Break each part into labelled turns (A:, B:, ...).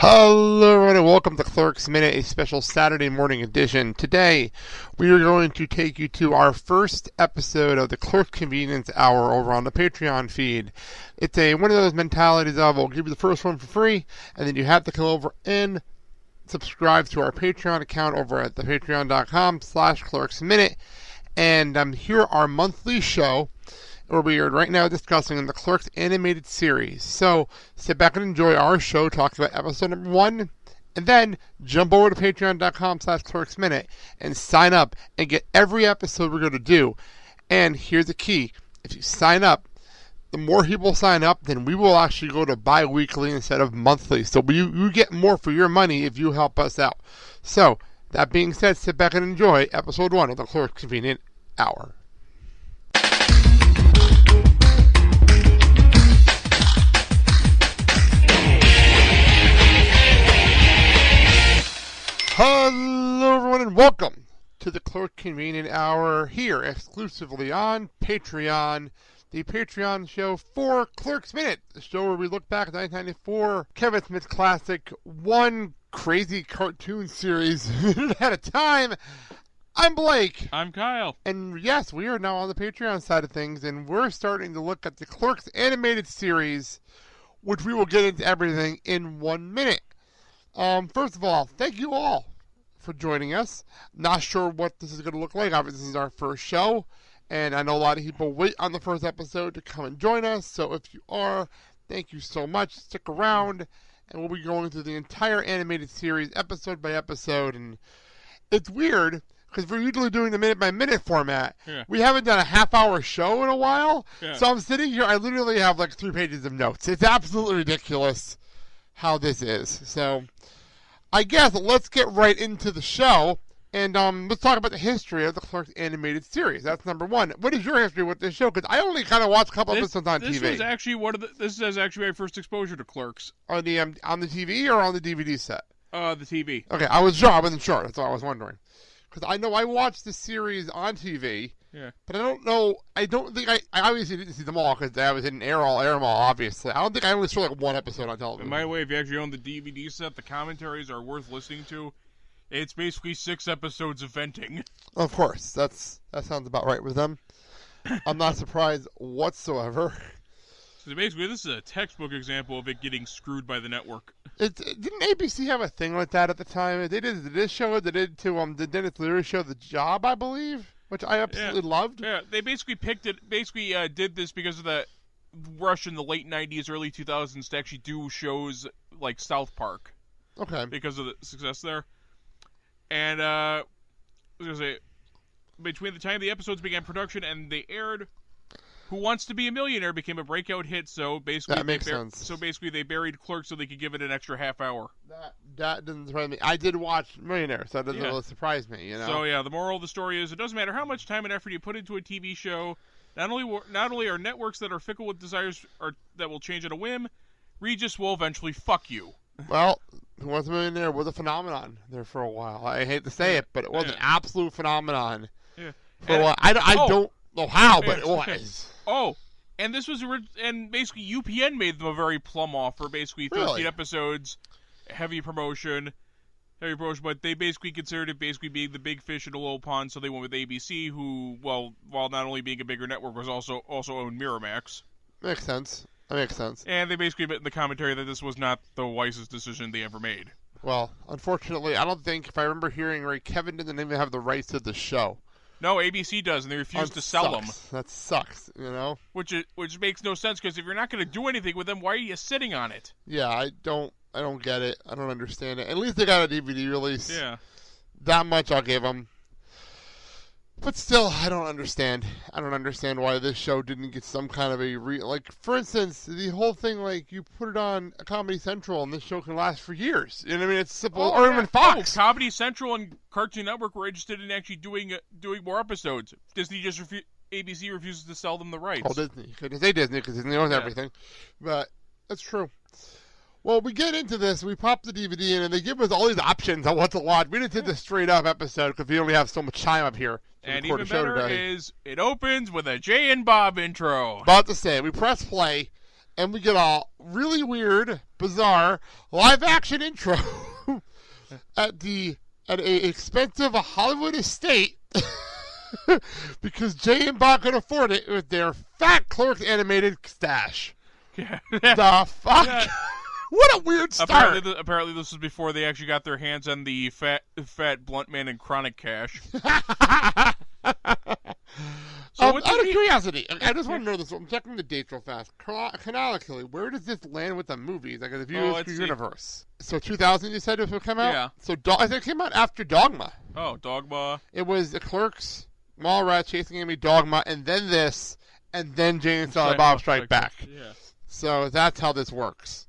A: Hello everyone and welcome to Clerks Minute, a special Saturday morning edition. Today, we are going to take you to our first episode of the Clerks Convenience Hour over on the Patreon feed. It's one of those mentalities of, we'll give you the first one for free, and then you have to come over and subscribe to our Patreon account over at patreon.com/clerksminute. And here our monthly show, where we are right now discussing the Clerks Animated Series. So sit back and enjoy our show, talk about episode number 1, and then jump over to patreon.com/clerksminute and sign up and get every episode we're going to do. And here's the key. If you sign up, the more people sign up, then we will actually go to bi-weekly instead of monthly. So you get more for your money if you help us out. So, that being said, sit back and enjoy episode 1 of the Clerks Convenient Hour. Hello everyone and welcome to the Clerk Convenient Hour here exclusively on Patreon, the Patreon show for Clerks Minute, the show where we look back at 1994 Kevin Smith classic, one crazy cartoon series at a time. I'm Blake.
B: I'm Kyle.
A: And yes, we are now on the Patreon side of things, and we're starting to look at the Clerks Animated Series, which we will get into everything in 1 minute. First of all, thank you all for joining us. Not sure what this is going to look like. Obviously, this is our first show, and I know a lot of people wait on the first episode to come and join us. So if you are, thank you so much. Stick around, and we'll be going through the entire animated series episode by episode. And it's weird because we're usually doing the minute-by-minute format.
B: Yeah.
A: We haven't done a half-hour show in a while.
B: Yeah.
A: So I'm sitting here, I literally have like 3 pages of notes. It's absolutely ridiculous how this is. So I guess let's get right into the show, and let's talk about the history of the Clerks Animated Series. That's number 1. What is your history with this show? Because I only kind of watched a couple episodes on TV.
B: This is actually my first exposure to Clerks.
A: On the TV or on the DVD set?
B: The TV.
A: Okay, I wasn't sure. That's all I was wondering. Because I know I watched the series on TV.
B: Yeah.
A: But I don't know. I don't think I obviously didn't see them all because I was in air them all, obviously. I don't think I only saw like one episode on television.
B: And by the way, if you actually own the DVD set, the commentaries are worth listening to. It's basically 6 episodes of venting.
A: Of course. That sounds about right with them. I'm not surprised whatsoever.
B: So basically, this is a textbook example of it getting screwed by the network.
A: Didn't ABC have a thing like that at the time? They did this show. They did to the Dennis Leary show, The Job, I believe, which I absolutely loved.
B: Yeah, they basically picked it. Basically, did this because of the rush in the late '90s, early 2000s to actually do shows like South Park.
A: Okay.
B: Because of the success there, and I was gonna say, between the time the episodes began production and they aired, Who Wants to Be a Millionaire became a breakout hit, so basically
A: that makes sense.
B: So basically they buried Clerks so they could give it an extra half hour.
A: That doesn't surprise me. I did watch Millionaire, so that doesn't really surprise me, you know?
B: So yeah, the moral of the story is it doesn't matter how much time and effort you put into a TV show, not only are networks that are fickle with desires that will change at a whim, Regis will eventually fuck you.
A: Well, Who Wants to Be a Millionaire was a phenomenon there for a while. I hate to say it, but it was an absolute phenomenon.
B: Yeah.
A: For a while. I don't know how, but it was.
B: Oh, and this was and basically UPN made them a very plum offer. Basically, 13 episodes, heavy promotion, but they basically considered it being the big fish in a little pond. So they went with ABC, who, while not only being a bigger network, was also owned Miramax.
A: Makes sense. That makes sense.
B: And they basically admit in the commentary that this was not the wisest decision they ever made.
A: Well, unfortunately, I don't think, if I remember hearing right, Kevin didn't even have the rights to the show.
B: No, ABC does, and they refuse to sell them.
A: That sucks, you know?
B: Which makes no sense, because if you're not going to do anything with them, why are you sitting on it?
A: Yeah, I don't get it. I don't understand it. At least they got a DVD release.
B: Yeah.
A: That much I'll give them. But still, I don't understand. I don't understand why this show didn't get some kind of like, for instance, the whole thing, like, you put it on Comedy Central and this show can last for years. You know what I mean? It's simple. Or even Fox.
B: Comedy Central and Cartoon Network were interested in actually doing more episodes. ABC refuses to sell them the rights.
A: Oh, Disney. Because Disney owns everything. But that's true. Well, we get into this, we pop the DVD in, and they give us all these options on what to watch. We didn't do the straight-up episode because we only have so much time up here.
B: And even better is, it opens with a Jay and Bob intro.
A: About to say, we press play, and we get a really weird, bizarre live-action intro at a expensive Hollywood estate because Jay and Bob could afford it with their fat Clerks Animated stash.
B: Yeah.
A: The fuck? Yeah. What a weird start.
B: Apparently this was before they actually got their hands on the fat blunt man and chronic cash. So
A: out of curiosity, I just want to know this. I'm checking the dates real fast. Canonically, where does this land with the movies? Like the View universe. So 2000, you said this would come out?
B: Yeah.
A: So I think it came out after Dogma.
B: Oh, Dogma.
A: It was the Clerks, Mallrats, Chasing Amy, Dogma, and then this, and then Jay and Silent Bob Strike Back.
B: Yeah.
A: So that's how this works.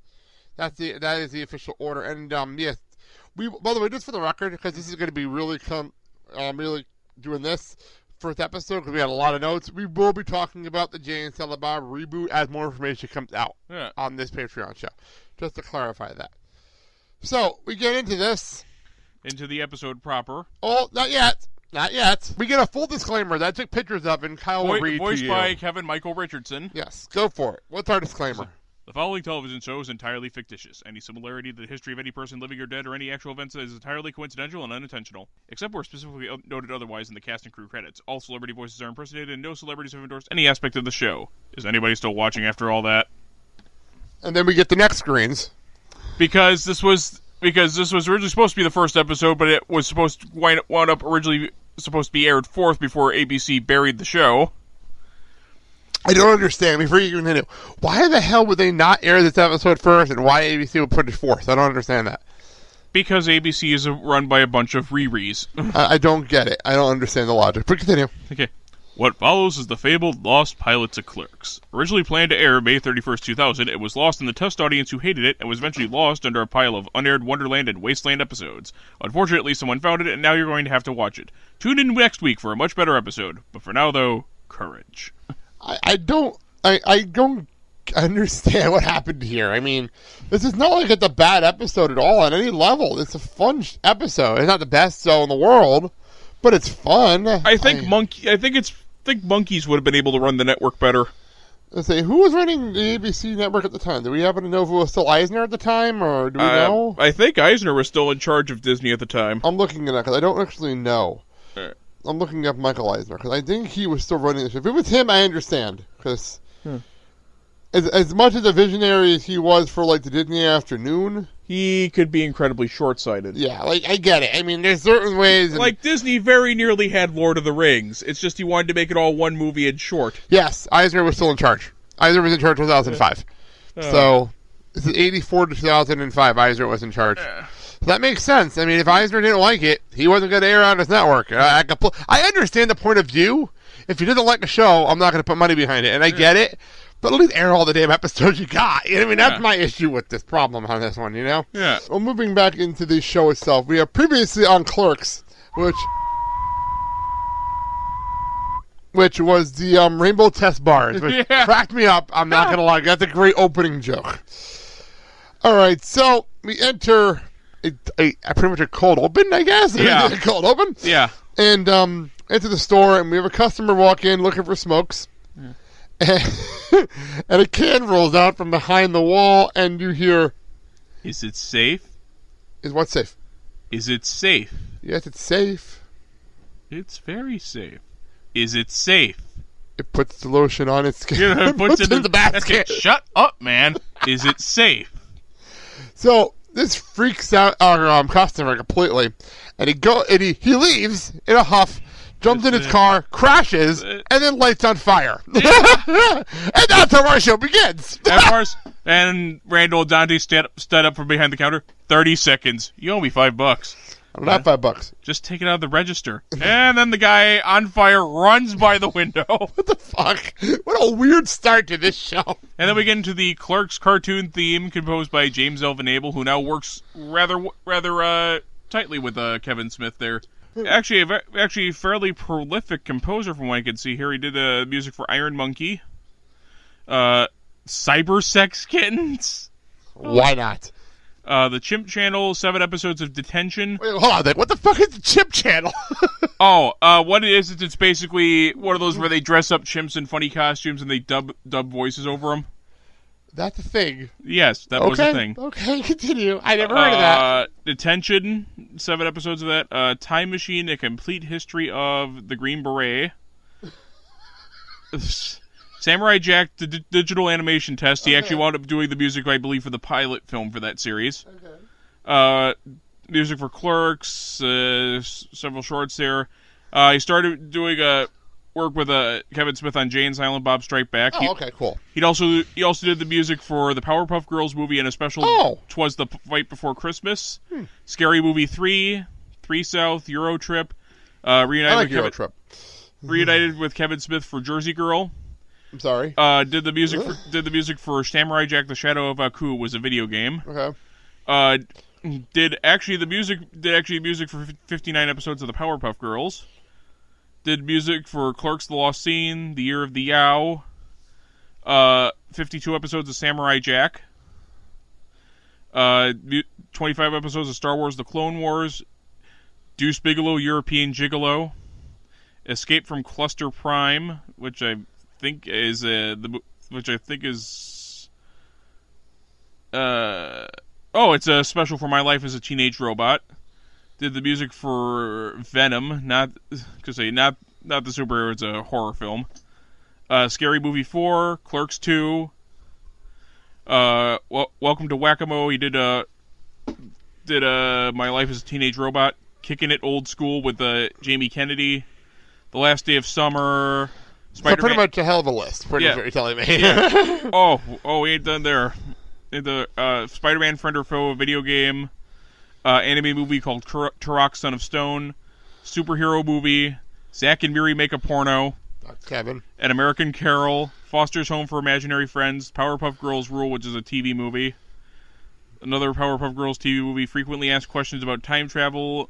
A: That is the official order. And yes, by the way, just for the record, because this is going to be really doing this first episode because we had a lot of notes. We will be talking about the Jay and Silent Bob reboot as more information comes out on this Patreon show. Just to clarify that. So we get into this.
B: Into the episode proper.
A: Oh, not yet. Not yet. We get a full disclaimer that I took pictures of, and Kyle will read to you.
B: Voiced by Kevin Michael Richardson.
A: Yes, go for it. What's our disclaimer?
B: The following television show is entirely fictitious. Any similarity to the history of any person living or dead or any actual events is entirely coincidental and unintentional, except where specifically noted otherwise in the cast and crew credits. All celebrity voices are impersonated, and no celebrities have endorsed any aspect of the show. Is anybody still watching after all that?
A: And then we get the next screens.
B: Because this was originally supposed to be the first episode, but it was supposed to wound up originally supposed to be aired fourth before ABC buried the show.
A: I don't understand. Before you continue, why the hell would they not air this episode first, and why ABC would put it fourth? I don't understand that.
B: Because ABC is run by a bunch of re-rees.
A: I don't get it. I don't understand the logic. But continue.
B: Okay. What follows is the fabled Lost Pilots of Clerks. Originally planned to air May 31st, 2000, it was lost in the test audience who hated it and was eventually lost under a pile of unaired Wonderland and Wasteland episodes. Unfortunately, someone found it, and now you're going to have to watch it. Tune in next week for a much better episode. But for now, though, courage.
A: I don't understand what happened here. I mean, this is not like it's a bad episode at all on any level. It's a fun episode. It's not the best show in the world, but it's fun.
B: I think Monkeys would have been able to run the network better.
A: Let's say, who was running the ABC network at the time? Do we happen to know if it was still Eisner at the time, or do we know?
B: I think Eisner was still in charge of Disney at the time.
A: I'm looking at that because I don't actually know.
B: All right.
A: I'm looking up Michael Eisner because I think he was still running the show. If it was him, I understand. Because as much as a visionary as he was for like the Disney afternoon,
B: he could be incredibly short-sighted.
A: Yeah, like I get it. I mean, there's certain ways.
B: Like Disney very nearly had Lord of the Rings. It's just he wanted to make it all one movie and short.
A: Yes, Eisner was still in charge. Eisner was in charge in 2005. So this is 84 to 2005. Eisner was in charge. That makes sense. I mean, if Eisner didn't like it, he wasn't going to air on his network. I understand the point of view. If you didn't like a show, I'm not going to put money behind it. And I get it. But at least air all the damn episodes you got. I mean, that's my issue with this problem on this one, you know?
B: Yeah.
A: Well, moving back into the show itself, we have previously on Clerks, which was the Rainbow Test Bars, which cracked me up. I'm not going to lie. That's a great opening joke. All right, so we enter pretty much a cold open, I guess.
B: Yeah.
A: A cold open.
B: Yeah.
A: And enter the store, and we have a customer walk in looking for smokes. And a can rolls out from behind the wall, and you hear...
B: Is it safe?
A: Is what safe?
B: Is it safe?
A: Yes, it's safe.
B: It's very safe. Is it safe?
A: It puts the lotion on its skin.
B: Yeah, it puts it in the basket. Shut up, man. Is it safe?
A: So this freaks out our customer completely, and he leaves in a huff, jumps in his car, crashes, and then lights on fire. And that's how our show begins.
B: And Randall Dante stood up from behind the counter. 30 seconds. You owe me $5.
A: Not $5.
B: Just take it out of the register. And then the guy on fire runs by the window.
A: What the fuck? What a weird start to this show.
B: And then we get into the Clerks cartoon theme composed by James Elvin Abel, who now works rather tightly with Kevin Smith there. Actually, a fairly prolific composer from what I can see here. He did music for Iron Monkey, Cyber Sex Kittens.
A: Why not?
B: The Chimp Channel, 7 episodes of Detention.
A: Wait, hold on. What the fuck is the Chimp Channel?
B: What it is it's basically one of those where they dress up chimps in funny costumes and they dub voices over them.
A: That's a thing.
B: Yes, that was a thing.
A: Okay, continue. I never heard of that.
B: Detention, 7 episodes of that. Time Machine, A Complete History of the Green Beret. Samurai Jack, the digital animation test. He actually wound up doing the music, I believe, for the pilot film for that series. Music for Clerks, several shorts there. He started doing work with Kevin Smith on Jay and Silent Bob Strike Back.
A: Cool.
B: He also did the music for the Powerpuff Girls movie and a special Twas the Fight Before Christmas, Scary Movie 3, 3 South, Euro Trip, reunited with Kevin Smith for Jersey Girl.
A: I'm sorry.
B: Did the music for Samurai Jack: The Shadow of Aku was a video game.
A: Okay.
B: Did music for 59 episodes of the Powerpuff Girls. Did music for Clerks: The Lost Scene, The Year of the Yow, 52 episodes of Samurai Jack, 25 episodes of Star Wars: The Clone Wars, Deuce Bigalow, European Gigolo, Escape from Cluster Prime, which I think is it's a special for My Life as a Teenage Robot. Did the music for Venom, not the superhero, it's a horror film. Scary Movie 4, Clerks 2, Welcome to Whack-A-Mo. He did My Life as a Teenage Robot, Kicking It Old School with Jamie Kennedy, The Last Day of Summer, Spider-Man.
A: So pretty much a hell of a list, what you're telling me.
B: Yeah. We ain't done there. The Spider-Man Friend or Foe video game, anime movie called Turok Son of Stone, superhero movie, Zack and Miri Make a Porno,
A: That's Kevin,
B: An American Carol, Foster's Home for Imaginary Friends, Powerpuff Girls Rule, which is a TV movie, another Powerpuff Girls TV movie, Frequently Asked Questions About Time Travel,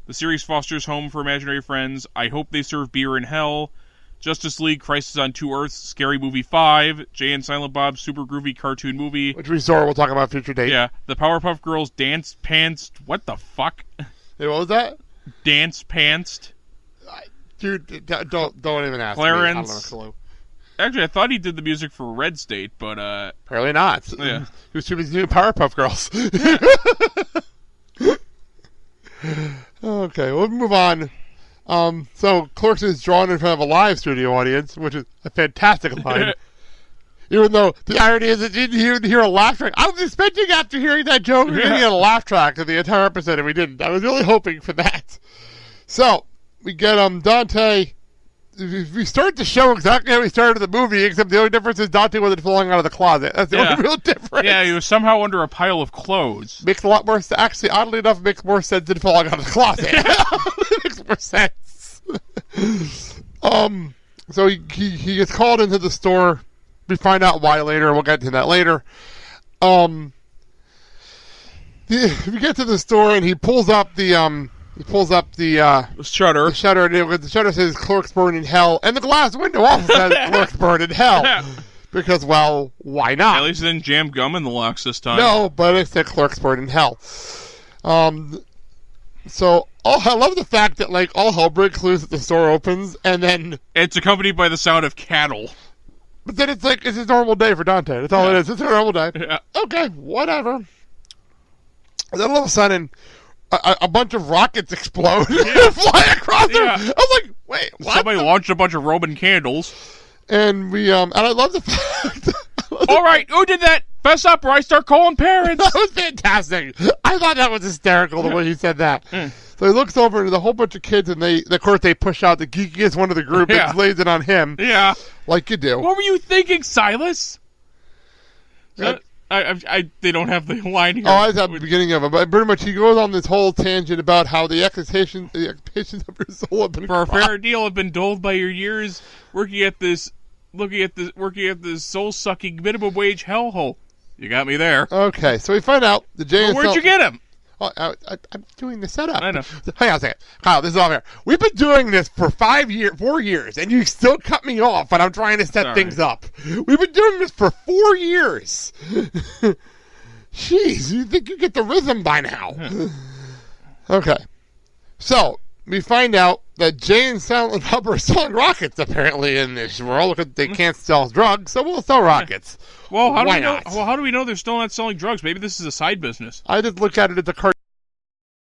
B: the series Foster's Home for Imaginary Friends, I Hope They Serve Beer in Hell, Justice League, Crisis on Two Earths, Scary Movie 5, Jay and Silent Bob, Super Groovy Cartoon Movie.
A: Which we'll talk about future date.
B: Yeah, the Powerpuff Girls Dance Pantsed. What the fuck?
A: Hey, what was that?
B: Dance Pantsed.
A: Dude, don't even ask
B: Clarence.
A: me. I don't have a clue.
B: Actually, I thought he did the music for Red State, but
A: apparently not.
B: Yeah.
A: He was too busy doing Powerpuff Girls. Okay, we'll move on. So Clerks is drawn in front of a live studio audience, which is a fantastic line. Even though the irony is that you didn't hear a laugh track. I was expecting after hearing that joke, we get a laugh track to the entire episode, and we didn't. I was really hoping for that. So we get Dante. We start the show exactly how we started the movie, except the only difference is Dante wasn't falling out of the closet. That's the only real difference.
B: Yeah, he was somehow under a pile of clothes.
A: Makes a lot more sense. Actually, oddly enough, makes more sense than falling out of the closet. It makes more sense. So he gets called into the store. We find out why later. We'll get to that later. We get to the store and he pulls up the
B: shutter.
A: The shutter, and the shutter says "Clerks Burn in Hell," and the glass window also says "Clerks Burn in Hell." Because, well, why not?
B: At least it didn't jam gum in the locks this time.
A: No, but it said "Clerks Burn in Hell." So I love the fact that all hell breaks loose at the store opens, and then
B: it's accompanied by the sound of cattle.
A: But then it's a normal day for Dante. That's all it is. It's a normal day.
B: Yeah.
A: Okay, whatever. And then all of a sudden, a bunch of rockets explode fly across there. I was like, wait, what?
B: Somebody launched a bunch of Roman candles.
A: And we and I love the fact.
B: All right, who did that? Fess up or I start calling parents.
A: That was fantastic. I thought that was hysterical the way he said that. So he looks over and there's a whole bunch of kids, and of course they push out the geekiest one of the group and lays it on him.
B: Yeah.
A: Like you do.
B: What were you thinking, Silas? They don't have the line here.
A: Oh, I was at the beginning of it, but pretty much he goes on this whole tangent about how the expectations of your soul have been
B: for a fair deal have been dulled by your years working at this soul-sucking minimum wage hellhole. You got me there.
A: Okay, so we find out the Jay.
B: Where'd you get him?
A: Oh, I'm doing the setup.
B: I know.
A: Hang on a second. Kyle, this is all here. We've been doing this for 4 years, and you still cut me off when I'm trying to set things up. We've been doing this for 4 years. Jeez, you think you get the rhythm by now. Okay. So, we find out that Jay and Silent and Hub are selling rockets, apparently, in this world. Because they can't sell drugs, so we'll sell rockets.
B: Well, how do
A: Why
B: we know?
A: not?
B: Well, how do we know they're still not selling drugs? Maybe this is a side business.
A: I just look at it as a cartoon.